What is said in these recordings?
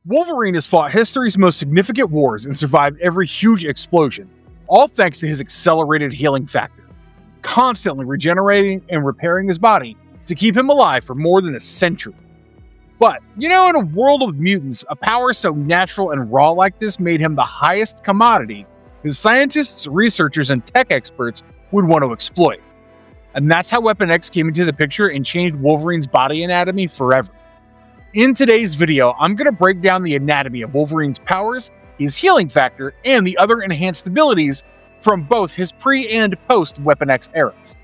Wolverine has fought history's most significant wars and survived every huge explosion, all thanks to his accelerated healing factor, constantly regenerating and repairing his body to keep him alive for more than a century. But, in a world of mutants, a power so natural and raw like this made him the highest commodity that scientists, researchers, and tech experts would want to exploit. And that's how Weapon X came into the picture and changed Wolverine's body anatomy forever. In today's video, I'm going to break down the anatomy of Wolverine's powers, his healing factor, and the other enhanced abilities from both his pre- and post-Weapon X eras.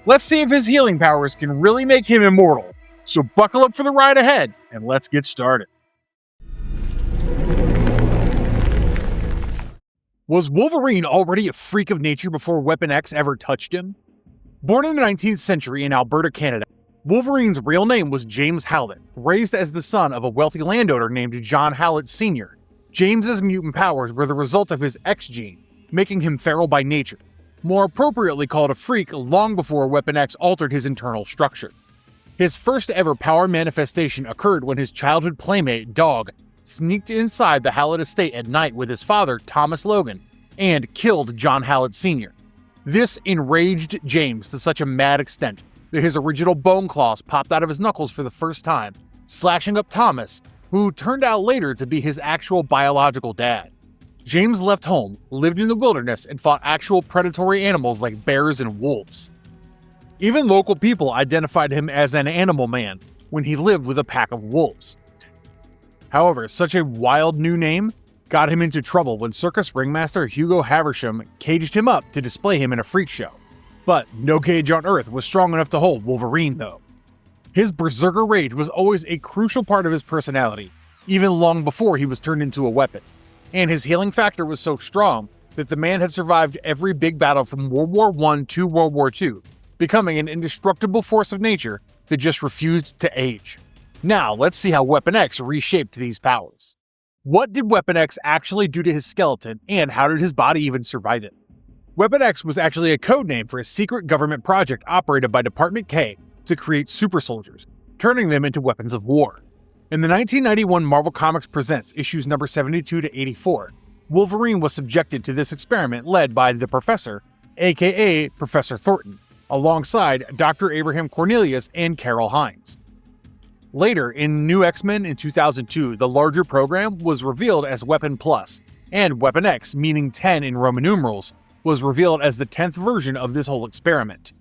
Let's see if his healing powers can really make him immortal. So buckle up for the ride ahead, and let's get started. Was Wolverine already a freak of nature before Weapon X ever touched him? Born in the 19th century in Alberta, Canada, Wolverine's real name was James Howlett, raised as the son of a wealthy landowner named John Howlett Sr. James's mutant powers were the result of his X gene, making him feral by nature, more appropriately called a freak long before Weapon X altered his internal structure. His first ever power manifestation occurred when his childhood playmate, Dog, sneaked inside the Howlett estate at night with his father, Thomas Logan, and killed John Howlett Sr. This enraged James to such a mad extent that his original bone claws popped out of his knuckles for the first time, slashing up Thomas, who turned out later to be his actual biological dad. James left home, lived in the wilderness, and fought actual predatory animals like bears and wolves. Even local people identified him as an animal man when he lived with a pack of wolves. However, such a wild new name got him into trouble when circus ringmaster Hugo Haversham caged him up to display him in a freak show. But no cage on Earth was strong enough to hold Wolverine, though. His berserker rage was always a crucial part of his personality, even long before he was turned into a weapon. And his healing factor was so strong that the man had survived every big battle from World War I to World War II, becoming an indestructible force of nature that just refused to age. Now, let's see how Weapon X reshaped these powers. What did Weapon X actually do to his skeleton, and how did his body even survive it? Weapon X was actually a code name for a secret government project operated by Department K to create super soldiers, turning them into weapons of war. In the 1991 Marvel Comics Presents issues number 72 to 84, Wolverine was subjected to this experiment led by the Professor, aka Professor Thornton, alongside Dr. Abraham Cornelius and Carol Hines. Later, in New X-Men in 2002, the larger program was revealed as Weapon Plus, and Weapon X, meaning 10 in Roman numerals, was revealed as the 10th version of this whole experiment.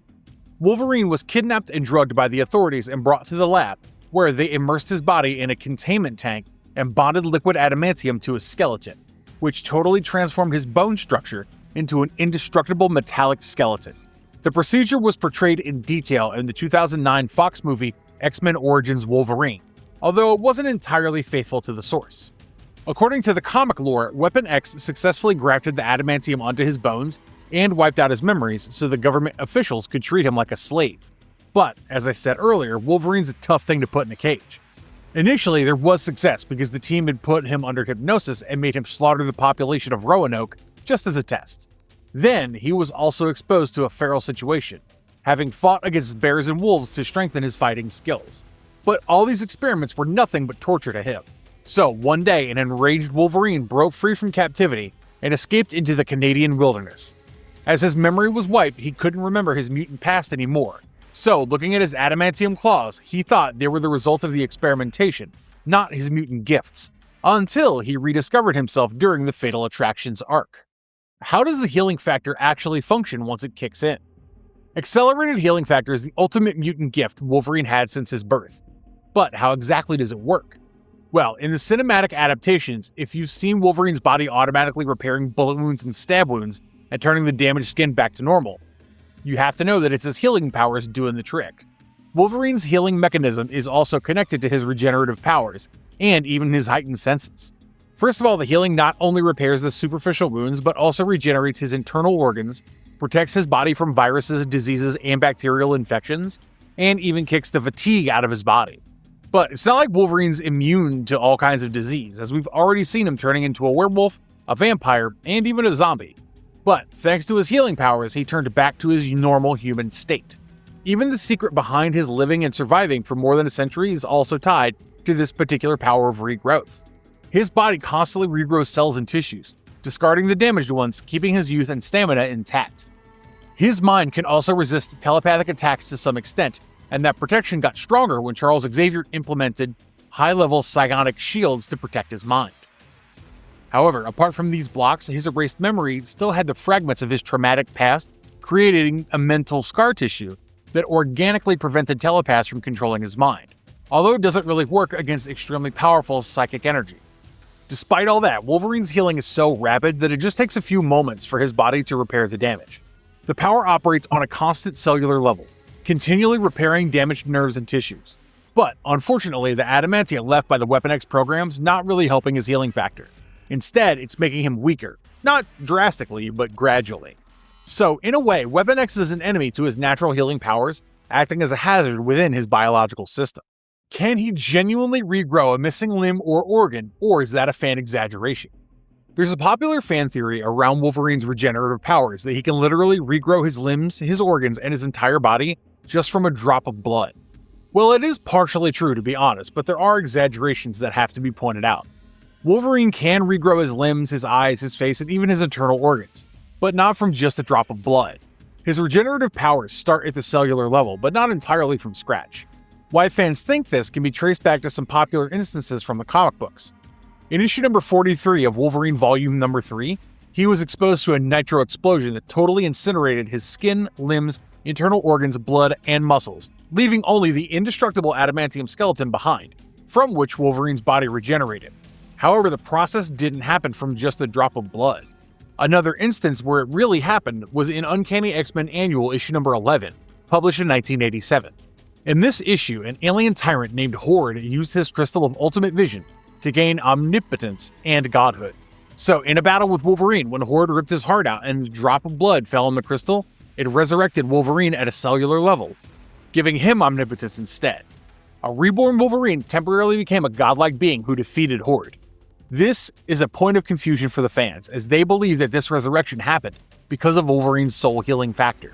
Wolverine was kidnapped and drugged by the authorities and brought to the lab, where they immersed his body in a containment tank and bonded liquid adamantium to his skeleton, which totally transformed his bone structure into an indestructible metallic skeleton. The procedure was portrayed in detail in the 2009 Fox movie X-Men Origins Wolverine, although it wasn't entirely faithful to the source. According to the comic lore, Weapon X successfully grafted the adamantium onto his bones and wiped out his memories so the government officials could treat him like a slave. But, as I said earlier, Wolverine's a tough thing to put in a cage. Initially, there was success because the team had put him under hypnosis and made him slaughter the population of Roanoke just as a test. Then, he was also exposed to a feral situation, having fought against bears and wolves to strengthen his fighting skills. But all these experiments were nothing but torture to him. So, one day, an enraged Wolverine broke free from captivity and escaped into the Canadian wilderness. As his memory was wiped, he couldn't remember his mutant past anymore. So, looking at his adamantium claws, he thought they were the result of the experimentation, not his mutant gifts, until he rediscovered himself during the Fatal Attractions arc. How does the healing factor actually function once it kicks in? Accelerated healing factor is the ultimate mutant gift Wolverine had since his birth. But how exactly does it work? Well, in the cinematic adaptations, if you've seen Wolverine's body automatically repairing bullet wounds and stab wounds and turning the damaged skin back to normal, you have to know that it's his healing powers doing the trick. Wolverine's healing mechanism is also connected to his regenerative powers, and even his heightened senses. First of all, the healing not only repairs the superficial wounds, but also regenerates his internal organs, protects his body from viruses, diseases, and bacterial infections, and even kicks the fatigue out of his body. But it's not like Wolverine's immune to all kinds of disease, as we've already seen him turning into a werewolf, a vampire, and even a zombie. But thanks to his healing powers, he turned back to his normal human state. Even the secret behind his living and surviving for more than a century is also tied to this particular power of regrowth. His body constantly regrows cells and tissues, discarding the damaged ones, keeping his youth and stamina intact. His mind can also resist telepathic attacks to some extent, and that protection got stronger when Charles Xavier implemented high-level psionic shields to protect his mind. However, apart from these blocks, his erased memory still had the fragments of his traumatic past, creating a mental scar tissue that organically prevented telepaths from controlling his mind, although it doesn't really work against extremely powerful psychic energy. Despite all that, Wolverine's healing is so rapid that it just takes a few moments for his body to repair the damage. The power operates on a constant cellular level, continually repairing damaged nerves and tissues. But, unfortunately, the adamantium left by the Weapon X program's not really helping his healing factor. Instead, it's making him weaker. Not drastically, but gradually. So, in a way, Weapon X is an enemy to his natural healing powers, acting as a hazard within his biological system. Can he genuinely regrow a missing limb or organ, or is that a fan exaggeration? There's a popular fan theory around Wolverine's regenerative powers that he can literally regrow his limbs, his organs, and his entire body just from a drop of blood. Well, it is partially true, to be honest, but there are exaggerations that have to be pointed out. Wolverine can regrow his limbs, his eyes, his face, and even his internal organs, but not from just a drop of blood. His regenerative powers start at the cellular level, but not entirely from scratch. Why fans think this can be traced back to some popular instances from the comic books. In issue number 43 of Wolverine Volume number 3, he was exposed to a nitro explosion that totally incinerated his skin, limbs, internal organs, blood, and muscles, leaving only the indestructible adamantium skeleton behind, from which Wolverine's body regenerated. However, the process didn't happen from just a drop of blood. Another instance where it really happened was in Uncanny X-Men Annual issue number 11, published in 1987. In this issue, an alien tyrant named Horde used his crystal of ultimate vision to gain omnipotence and godhood. So, in a battle with Wolverine, when Horde ripped his heart out and a drop of blood fell on the crystal, it resurrected Wolverine at a cellular level, giving him omnipotence instead. A reborn Wolverine temporarily became a godlike being who defeated Horde. This is a point of confusion for the fans, as they believe that this resurrection happened because of Wolverine's soul healing factor.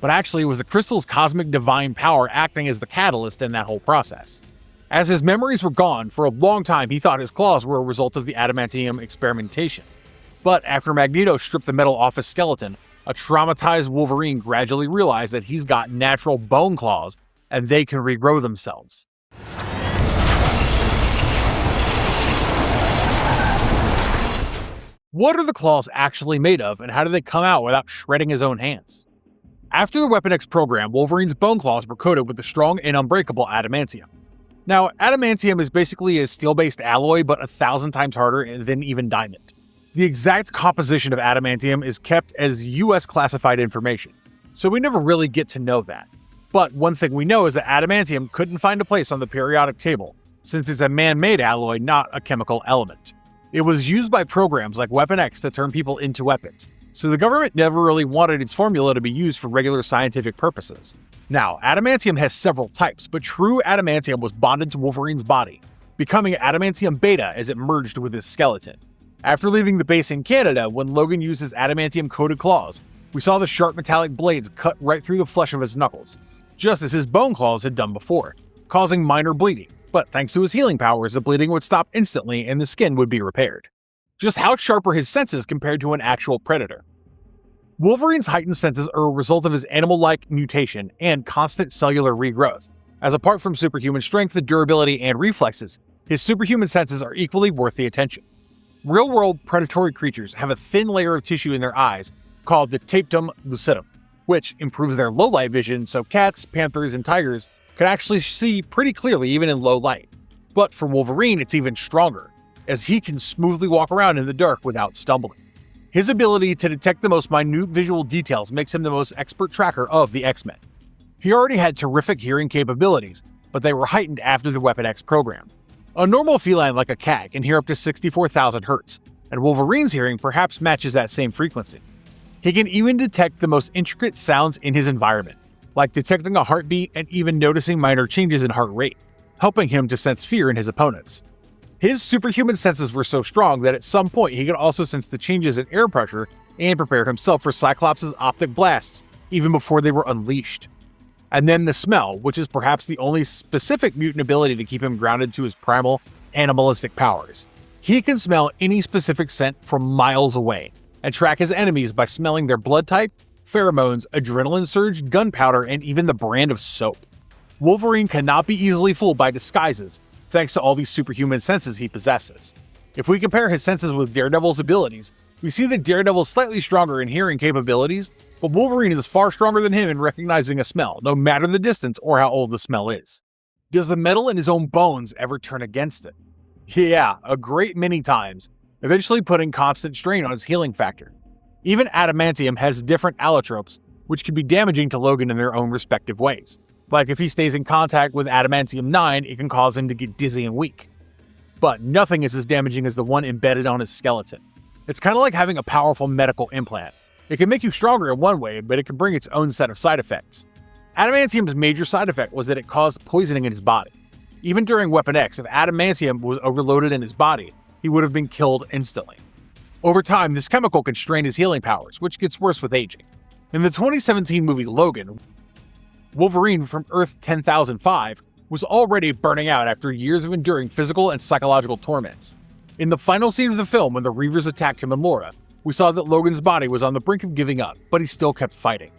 But actually, it was the crystal's cosmic divine power acting as the catalyst in that whole process. As his memories were gone, for a long time he thought his claws were a result of the adamantium experimentation. But after Magneto stripped the metal off his skeleton, a traumatized Wolverine gradually realized that he's got natural bone claws and they can regrow themselves. What are the claws actually made of, and how do they come out without shredding his own hands? After the Weapon X program, Wolverine's bone claws were coated with the strong and unbreakable adamantium. Now, adamantium is basically a steel-based alloy, but 1,000 times harder than even diamond. The exact composition of adamantium is kept as US classified information, so we never really get to know that. But one thing we know is that adamantium couldn't find a place on the periodic table, since it's a man-made alloy, not a chemical element. It was used by programs like Weapon X to turn people into weapons, so the government never really wanted its formula to be used for regular scientific purposes. Now, adamantium has several types, but true adamantium was bonded to Wolverine's body, becoming adamantium beta as it merged with his skeleton. After leaving the base in Canada, when Logan used his adamantium-coated claws, we saw the sharp metallic blades cut right through the flesh of his knuckles, just as his bone claws had done before, causing minor bleeding. But thanks to his healing powers, the bleeding would stop instantly and the skin would be repaired. Just how sharp are his senses compared to an actual predator? Wolverine's heightened senses are a result of his animal-like mutation and constant cellular regrowth, as apart from superhuman strength, durability, and reflexes, his superhuman senses are equally worth the attention. Real-world predatory creatures have a thin layer of tissue in their eyes called the tapetum lucidum, which improves their low-light vision, so cats, panthers, and tigers can actually see pretty clearly even in low light. But for Wolverine, it's even stronger, as he can smoothly walk around in the dark without stumbling. His ability to detect the most minute visual details makes him the most expert tracker of the X-Men. He already had terrific hearing capabilities, but they were heightened after the Weapon X program. A normal feline like a cat can hear up to 64,000 Hz, and Wolverine's hearing perhaps matches that same frequency. He can even detect the most intricate sounds in his environment, like detecting a heartbeat and even noticing minor changes in heart rate, helping him to sense fear in his opponents. His superhuman senses were so strong that at some point he could also sense the changes in air pressure and prepare himself for Cyclops' optic blasts even before they were unleashed. And then the smell, which is perhaps the only specific mutant ability to keep him grounded to his primal, animalistic powers. He can smell any specific scent from miles away, and track his enemies by smelling their blood type, pheromones, adrenaline surge, gunpowder, and even the brand of soap. Wolverine cannot be easily fooled by disguises, thanks to all these superhuman senses he possesses. If we compare his senses with Daredevil's abilities, we see that Daredevil is slightly stronger in hearing capabilities, but Wolverine is far stronger than him in recognizing a smell, no matter the distance or how old the smell is. Does the metal in his own bones ever turn against it? Yeah, a great many times, eventually putting constant strain on his healing factor. Even Adamantium has different allotropes, which can be damaging to Logan in their own respective ways. Like if he stays in contact with Adamantium 9, it can cause him to get dizzy and weak. But nothing is as damaging as the one embedded on his skeleton. It's kind of like having a powerful medical implant. It can make you stronger in one way, but it can bring its own set of side effects. Adamantium's major side effect was that it caused poisoning in his body. Even during Weapon X, if Adamantium was overloaded in his body, he would have been killed instantly. Over time, this chemical can strain his healing powers, which gets worse with aging. In the 2017 movie Logan, Wolverine from Earth 10005 was already burning out after years of enduring physical and psychological torments. In the final scene of the film, when the Reavers attacked him and Laura, we saw that Logan's body was on the brink of giving up, but he still kept fighting.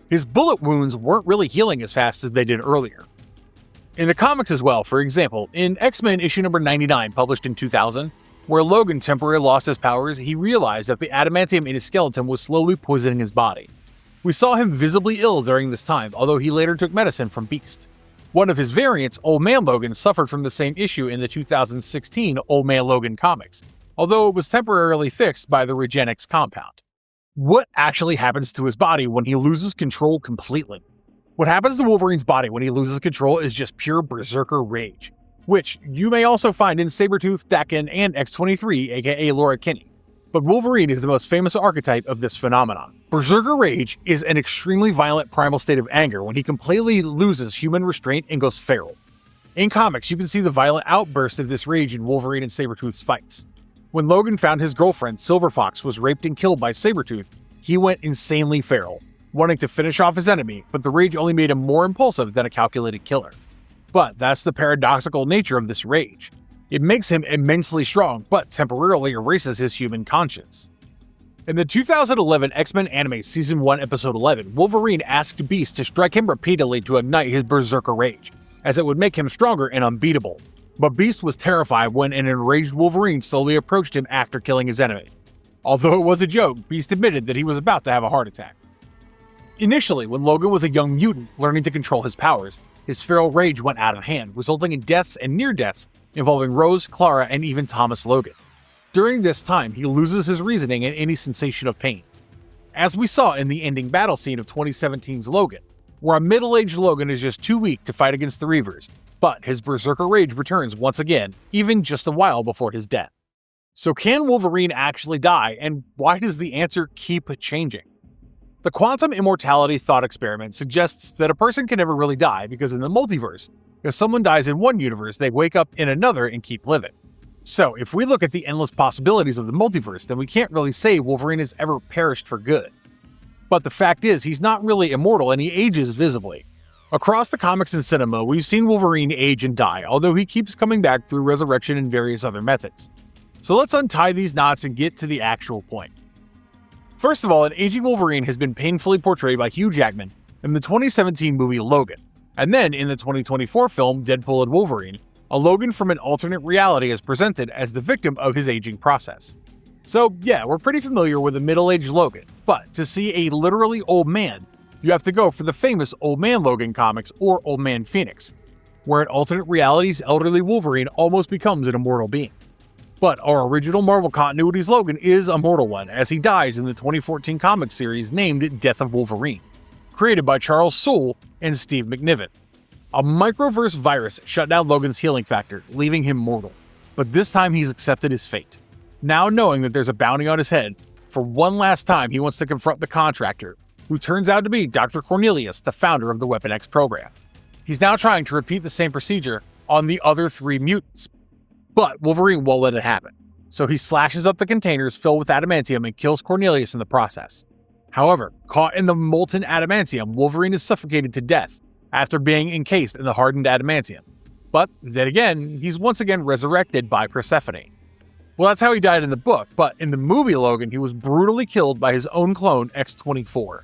His bullet wounds weren't really healing as fast as they did earlier. In the comics as well, for example, in X-Men issue number 99 published in 2000, where Logan temporarily lost his powers, he realized that the adamantium in his skeleton was slowly poisoning his body. We saw him visibly ill during this time, although he later took medicine from Beast. One of his variants, Old Man Logan, suffered from the same issue in the 2016 Old Man Logan comics, although it was temporarily fixed by the Regeneration compound. What actually happens to his body when he loses control completely? What happens to Wolverine's body when he loses control is just pure berserker rage, which you may also find in Sabretooth, Daken, and X-23, aka Laura Kinney. But Wolverine is the most famous archetype of this phenomenon. Berserker rage is an extremely violent primal state of anger when he completely loses human restraint and goes feral. In comics, you can see the violent outburst of this rage in Wolverine and Sabretooth's fights. When Logan found his girlfriend, Silver Fox, was raped and killed by Sabretooth, he went insanely feral, wanting to finish off his enemy, but the rage only made him more impulsive than a calculated killer. But that's the paradoxical nature of this rage. It makes him immensely strong, but temporarily erases his human conscience. In the 2011 X-Men anime Season 1 Episode 11, Wolverine asked Beast to strike him repeatedly to ignite his berserker rage, as it would make him stronger and unbeatable. But Beast was terrified when an enraged Wolverine slowly approached him after killing his enemy. Although it was a joke, Beast admitted that he was about to have a heart attack. Initially, when Logan was a young mutant learning to control his powers, his feral rage went out of hand, resulting in deaths and near-deaths involving Rose, Clara, and even Thomas Logan. During this time, he loses his reasoning and any sensation of pain. As we saw in the ending battle scene of 2017's Logan, where a middle-aged Logan is just too weak to fight against the Reavers, but his berserker rage returns once again, even just a while before his death. So can Wolverine actually die, and why does the answer keep changing? The quantum immortality thought experiment suggests that a person can never really die because in the multiverse, if someone dies in one universe, they wake up in another and keep living. So if we look at the endless possibilities of the multiverse, then we can't really say Wolverine has ever perished for good. But the fact is, he's not really immortal and he ages visibly. Across the comics and cinema, we've seen Wolverine age and die, although he keeps coming back through resurrection and various other methods. So let's untie these knots and get to the actual point. First of all, an aging Wolverine has been painfully portrayed by Hugh Jackman in the 2017 movie Logan, and then in the 2024 film Deadpool and Wolverine, a Logan from an alternate reality is presented as the victim of his aging process. So yeah, we're pretty familiar with a middle-aged Logan, but to see a literally old man, you have to go for the famous Old Man Logan comics or Old Man Phoenix, where in alternate realities, elderly Wolverine almost becomes an immortal being. But our original Marvel Continuity's Logan is a mortal one, as he dies in the 2014 comic series named Death of Wolverine, created by Charles Soule and Steve McNiven. A microverse virus shut down Logan's healing factor, leaving him mortal. But this time he's accepted his fate. Now knowing that there's a bounty on his head, for one last time he wants to confront the contractor, who turns out to be Dr. Cornelius, the founder of the Weapon X program. He's now trying to repeat the same procedure on the other three mutants, but Wolverine won't let it happen. so he slashes up the containers filled with adamantium and kills Cornelius in the process. However, caught in the molten adamantium, Wolverine is suffocated to death after being encased in the hardened adamantium. But then again, he's once again resurrected by Persephone. Well, that's how he died in the book, but in the movie Logan, he was brutally killed by his own clone, X-24.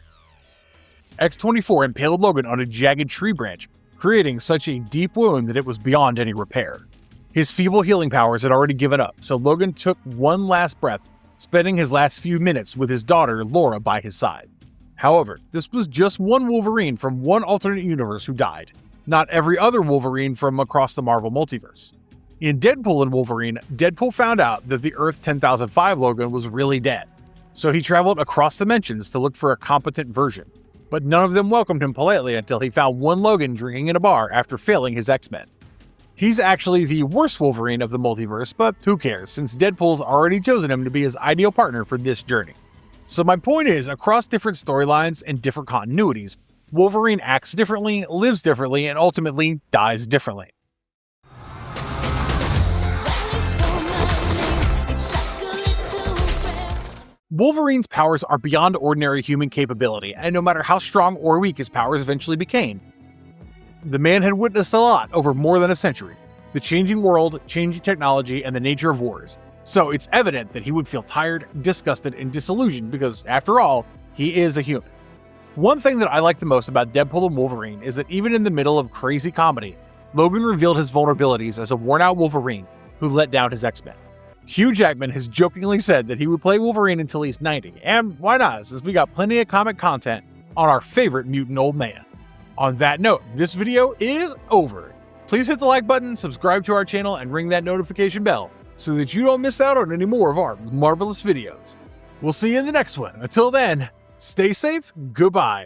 X-24 impaled Logan on a jagged tree branch, creating such a deep wound that it was beyond any repair. His feeble healing powers had already given up, so Logan took one last breath, spending his last few minutes with his daughter, Laura, by his side. However, this was just one Wolverine from one alternate universe who died, not every other Wolverine from across the Marvel multiverse. In Deadpool and Wolverine, Deadpool found out that the Earth 10,005 Logan was really dead, so he traveled across dimensions to look for a competent version, but none of them welcomed him politely until he found one Logan drinking in a bar after failing his X-Men. He's actually the worst Wolverine of the multiverse, but who cares, since Deadpool's already chosen him to be his ideal partner for this journey. So my point is, across different storylines and different continuities, Wolverine acts differently, lives differently, and ultimately dies differently. Wolverine's powers are beyond ordinary human capability, and no matter how strong or weak his powers eventually became, the man had witnessed a lot over more than a century. The changing world, changing technology, and the nature of wars. So it's evident that he would feel tired, disgusted, and disillusioned because, after all, he is a human. One thing that I like the most about Deadpool and Wolverine is that even in the middle of crazy comedy, Logan revealed his vulnerabilities as a worn-out Wolverine who let down his X-Men. Hugh Jackman has jokingly said that he would play Wolverine until he's 90, and why not, since we got plenty of comic content on our favorite mutant old man. On that note, this video is over. Please hit the like button, subscribe to our channel, and ring that notification bell so that you don't miss out on any more of our marvelous videos. We'll see you in the next one. Until then, stay safe, goodbye.